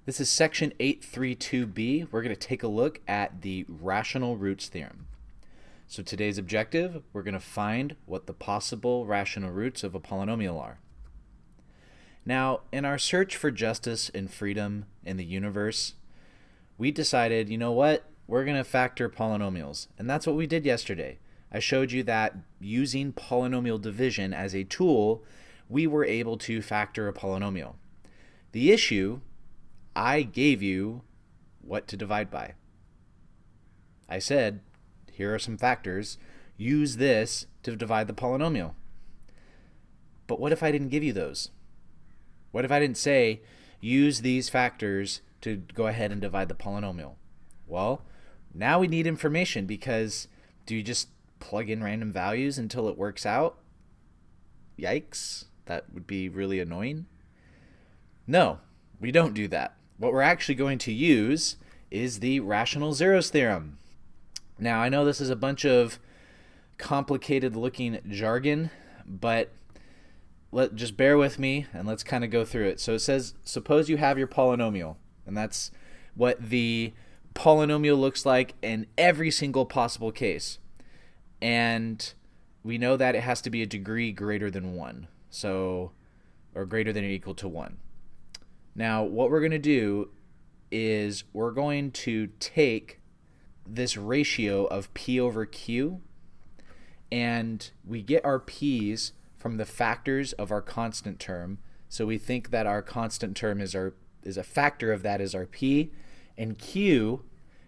This is section 8-3-2b. We're going to take a look at the rational roots theorem. So today's objective, we're going to find what the possible rational roots of a polynomial are. Now, in our search for justice and freedom in the universe, we decided, you know what? We're going to factor polynomials. And that's what we did yesterday. I showed you that using polynomial division as a tool, we were able to factor a polynomial. The issue, I gave you what to divide by. I said, here are some factors. Use this to divide the polynomial. But what if I didn't give you those? What if I didn't say, use these factors to go ahead and divide the polynomial? Well, now we need information, because do you just plug in random values until it works out? Yikes, that would be really annoying. No, we don't do that. What we're actually going to use is the rational zeros theorem. Now, I know this is a bunch of complicated looking jargon, but just bear with me and let's kind of go through it. So it says, suppose you have your polynomial, and that's what the polynomial looks like in every single possible case. And we know that it has to be a degree greater than 1, so, or greater than or equal to 1. Now, what we're going to do is we're going to take this ratio of p over q, and we get our p's from the factors of our constant term. So we think that our constant term is a factor of that is our p, and q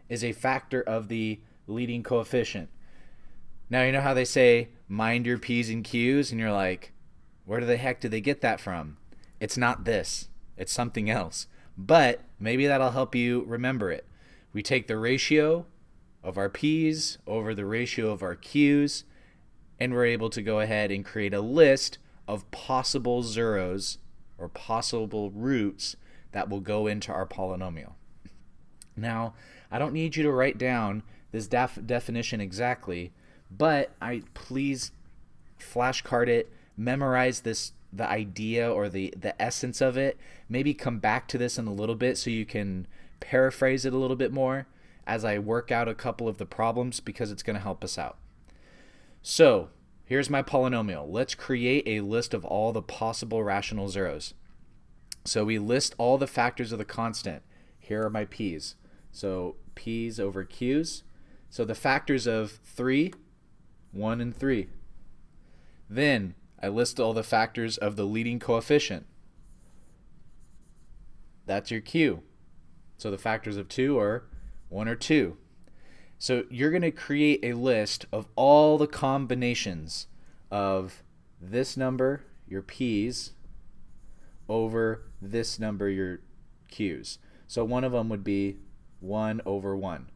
is a factor of the leading coefficient. Now, you know how they say, mind your p's and q's, and you're like, where the heck did they get that from? It's not this. It's something else. But maybe that'll help you remember it. We take the ratio of our p's over the ratio of our q's, and we're able to go ahead and create a list of possible zeros or possible roots that will go into our polynomial. Now, I don't need you to write down this definition exactly, but please flashcard it, memorize this, the idea or the essence of it. Maybe come back to this in a little bit so you can paraphrase it a little bit more as I work out a couple of the problems, because it's going to help us out. So here's my polynomial. Let's create a list of all the possible rational zeros. So we list all the factors of the constant. Here are my p's. So p's over q's. So the factors of 3, 1, and 3. Then I list all the factors of the leading coefficient. That's your q. So the factors of 2 are 1 or 2. So you're going to create a list of all the combinations of this number, your p's, over this number, your q's. So one of them would be 1 over 1.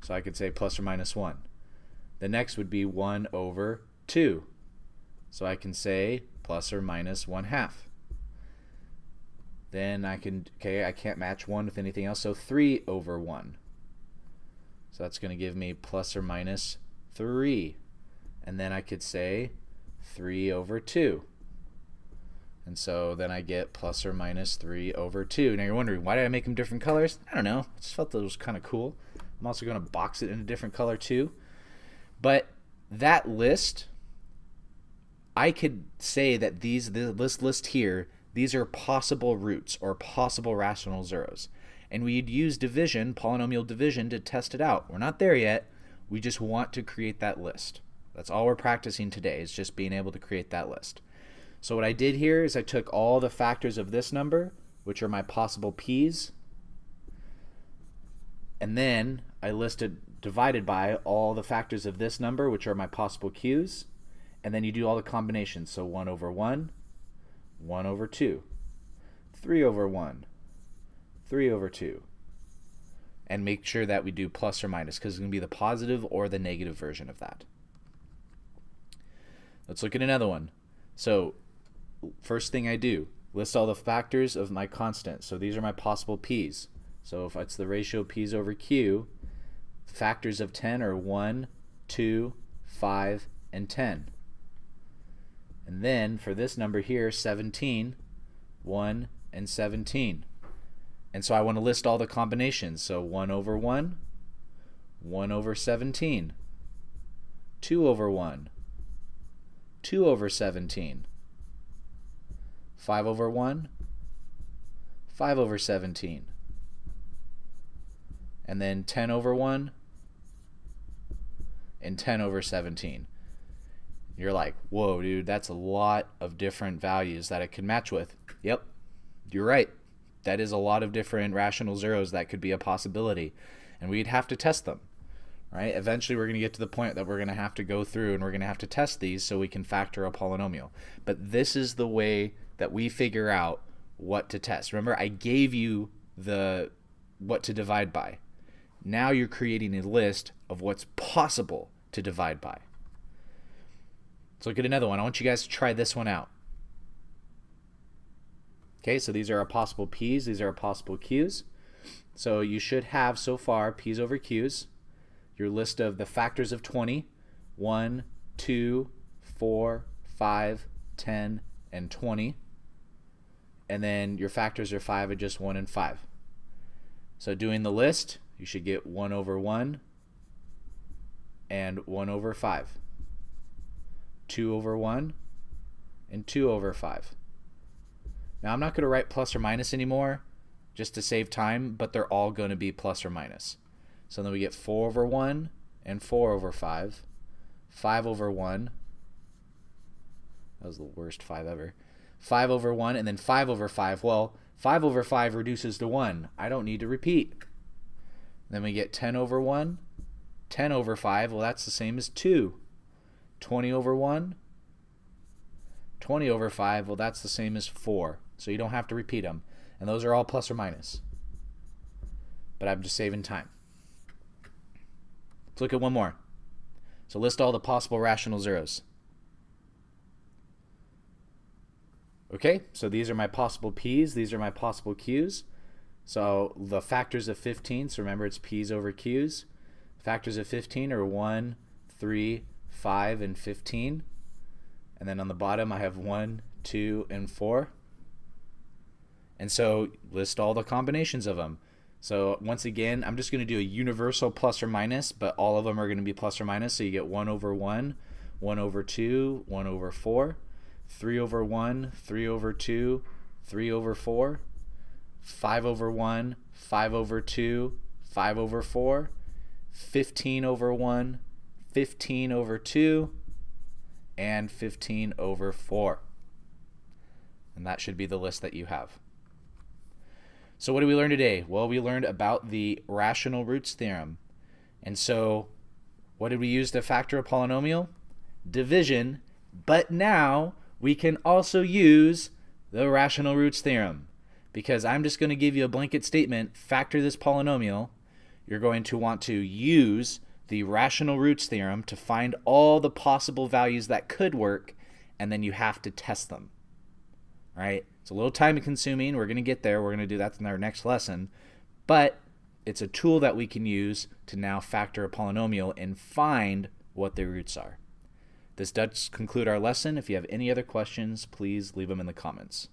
So I could say plus or minus 1. The next would be 1 over 2. So I can say plus or minus 1/2. Then I can't match 1 with anything else, so 3 over 1. So that's going to give me plus or minus 3. And then I could say 3 over 2. And so then I get plus or minus 3 over 2. Now you're wondering, why did I make them different colors? I don't know. I just felt that it was kind of cool. I'm also going to box it in a different color too. But that list, I could say that this list here, these are possible roots or possible rational zeros. And we'd use division, polynomial division, to test it out. We're not there yet. We just want to create that list. That's all we're practicing today, is just being able to create that list. So what I did here is I took all the factors of this number, which are my possible p's, and then I divided by all the factors of this number, which are my possible q's, and then you do all the combinations. So 1 over 1, 1 over 2, 3 over 1, 3 over 2, and make sure that we do plus or minus, because it's going to be the positive or the negative version of that. Let's look at another one. So first thing I do, list all the factors of my constant. So these are my possible p's. So if it's the ratio p's over q, factors of 10 are 1, 2, 5, and 10. And then for this number here, 17, 1 and 17. And so I want to list all the combinations. So 1 over 1, 1 over 17, 2 over 1, 2 over 17, 5 over 1, 5 over 17, and then 10 over 1 and 10 over 17. You're like, whoa, dude, that's a lot of different values that it could match with. Yep, you're right. That is a lot of different rational zeros that could be a possibility, and we'd have to test them, right? Eventually we're going to get to the point that we're going to have to go through and we're going to have to test these so we can factor a polynomial. But this is the way that we figure out what to test. Remember, I gave you the what to divide by. Now you're creating a list of what's possible to divide by. Let's look at another one. I want you guys to try this one out. Okay, so these are our possible p's, these are our possible q's. So you should have so far p's over q's, your list of the factors of 20, 1, 2, 4, 5, 10, and 20. And then your factors are 5 and just 1 and 5. So doing the list, you should get 1 over 1 and 1 over 5. 2 over 1 and 2 over 5. Now I'm not going to write plus or minus anymore just to save time, but they're all going to be plus or minus. So then we get 4 over 1 and 4 over 5. 5 over 1. That was the worst 5 ever. 5 over 1 and then 5 over 5. Well, 5 over 5 reduces to 1. I don't need to repeat. Then we get 10 over 1, 10 over 5. Well, that's the same as 2. 20 over 1, 20 over 5. Well, that's the same as 4. So you don't have to repeat them. And those are all plus or minus. But I'm just saving time. Let's look at one more. So list all the possible rational zeros. Okay, so these are my possible p's, these are my possible q's. So the factors of 15, so remember it's p's over q's. Factors of 15 are 1, 3, 5, and 15. And then on the bottom I have 1, 2, and 4. And so list all the combinations of them. So once again, I'm just going to do a universal plus or minus, but all of them are going to be plus or minus. So you get 1 over 1, 1 over 2, 1 over 4. 3 over 1, 3 over 2, 3 over 4, 5 over 1, 5 over 2, 5 over 4, 15 over 1, 15 over 2, and 15 over 4. And that should be the list that you have. So what did we learn today? Well, we learned about the rational roots theorem. And so what did we use to factor a polynomial? Division, but now we can also use the rational roots theorem, because I'm just going to give you a blanket statement, factor this polynomial. You're going to want to use the rational roots theorem to find all the possible values that could work, and then you have to test them. All right? It's a little time consuming. We're going to get there. We're going to do that in our next lesson. But it's a tool that we can use to now factor a polynomial and find what the roots are. This does conclude our lesson. If you have any other questions, please leave them in the comments.